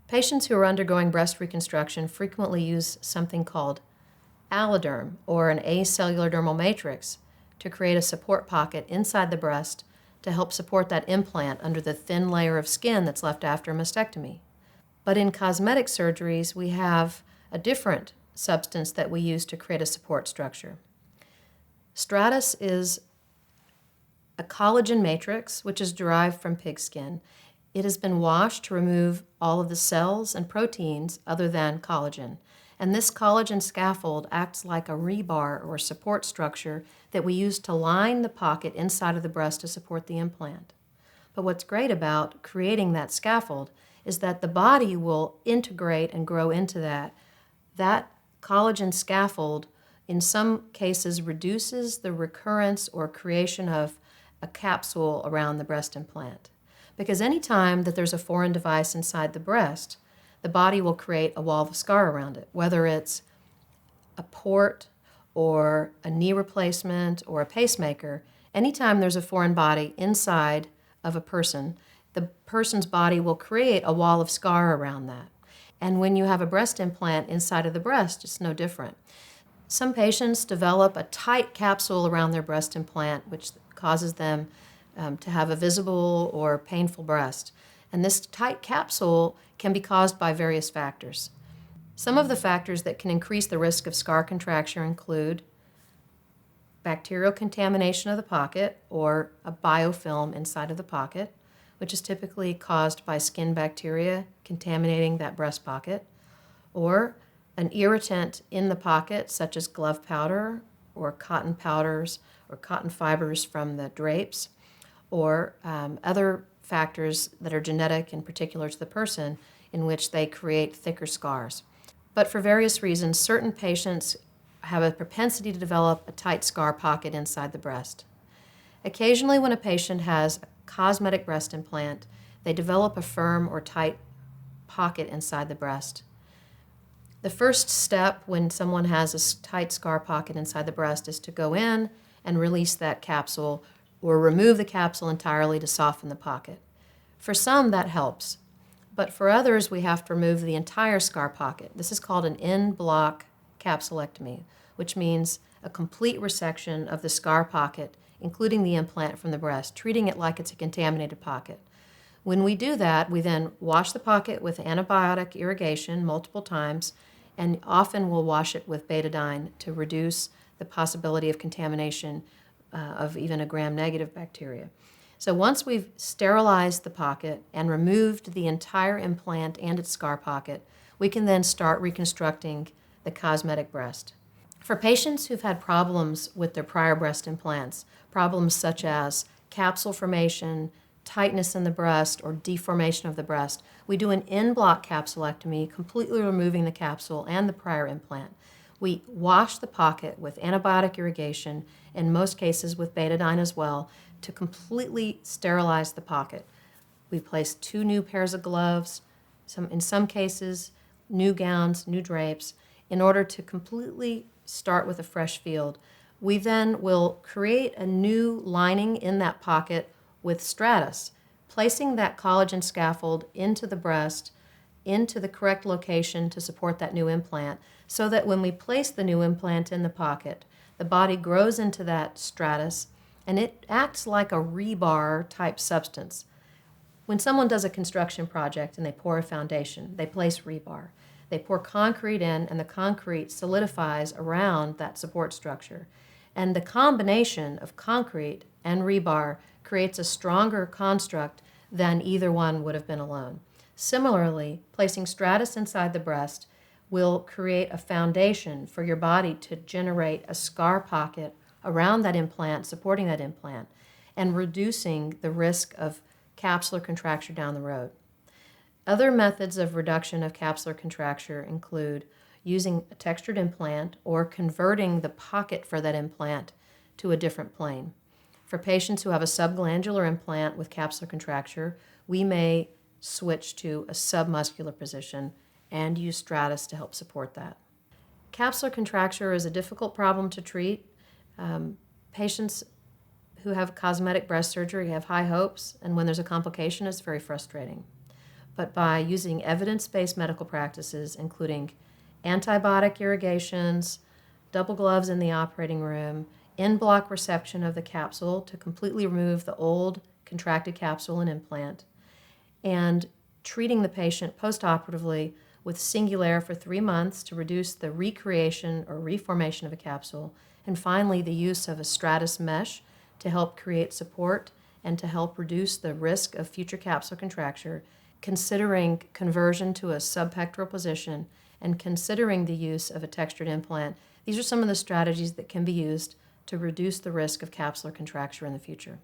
Patients who are undergoing breast reconstruction frequently use something called alloderm, or an acellular dermal matrix, to create a support pocket inside the breast to help support that implant under the thin layer of skin that's left after a mastectomy. But in cosmetic surgeries, we have a different substance that we use to create a support structure. Strattice is a collagen matrix, which is derived from pig skin. It has been washed to remove all of the cells and proteins other than collagen. And this collagen scaffold acts like a rebar or support structure that we use to line the pocket inside of the breast to support the implant. But what's great about creating that scaffold is that the body will integrate and grow into that. That collagen scaffold, in some cases, reduces the recurrence or creation of a capsule around the breast implant. Because anytime that there's a foreign device inside the breast, the body will create a wall of scar around it, whether it's a port or a knee replacement or a pacemaker. Anytime there's a foreign body inside of a person, the person's body will create a wall of scar around that. And when you have a breast implant inside of the breast, it's no different. Some patients develop a tight capsule around their breast implant, which causes them to have a visible or painful breast. And this tight capsule can be caused by various factors. Some of the factors that can increase the risk of scar contracture include bacterial contamination of the pocket, or a biofilm inside of the pocket, which is typically caused by skin bacteria contaminating that breast pocket, or an irritant in the pocket, such as glove powder or cotton powders or cotton fibers from the drapes, or other factors that are genetic and particular to the person in which they create thicker scars. But for various reasons, certain patients have a propensity to develop a tight scar pocket inside the breast. Occasionally, when a patient has a cosmetic breast implant, they develop a firm or tight pocket inside the breast. The first step when someone has a tight scar pocket inside the breast is to go in and release that capsule or remove the capsule entirely to soften the pocket. For some, that helps, but for others, we have to remove the entire scar pocket. This is called an in-block capsulectomy, which means a complete resection of the scar pocket, including the implant from the breast, treating it like it's a contaminated pocket. When we do that, we then wash the pocket with antibiotic irrigation multiple times, and often we'll wash it with betadine to reduce the possibility of contamination of even a gram-negative bacteria. So once we've sterilized the pocket and removed the entire implant and its scar pocket, we can then start reconstructing the cosmetic breast. For patients who've had problems with their prior breast implants, problems such as capsule formation, tightness in the breast, or deformation of the breast, we do an in-block capsulectomy, completely removing the capsule and the prior implant. We wash the pocket with antibiotic irrigation, in most cases with betadine as well, to completely sterilize the pocket. We place 2 new pairs of gloves, in some cases, new gowns, new drapes, in order to completely start with a fresh field. We then will create a new lining in that pocket with Strattice, placing that collagen scaffold into the breast, into the correct location to support that new implant, so that when we place the new implant in the pocket, the body grows into that Strattice, and it acts like a rebar type substance. When someone does a construction project and they pour a foundation, they place rebar. They pour concrete in, and the concrete solidifies around that support structure. And the combination of concrete and rebar creates a stronger construct than either one would have been alone. Similarly, placing Strattice inside the breast will create a foundation for your body to generate a scar pocket around that implant, supporting that implant, and reducing the risk of capsular contracture down the road. Other methods of reduction of capsular contracture include using a textured implant or converting the pocket for that implant to a different plane. For patients who have a subglandular implant with capsular contracture, we may switch to a submuscular position and use Strattice to help support that. Capsular contracture is a difficult problem to treat. Patients who have cosmetic breast surgery have high hopes, and when there's a complication, it's very frustrating. but by using evidence-based medical practices, including antibiotic irrigations, double gloves in the operating room, in-block reception of the capsule to completely remove the old contracted capsule and implant, and treating the patient postoperatively with Singulair for 3 months to reduce the recreation or reformation of a capsule, and finally the use of a Strattice mesh to help create support and to help reduce the risk of future capsule contracture, considering conversion to a subpectoral position and considering the use of a textured implant. These are some of the strategies that can be used to reduce the risk of capsular contracture in the future.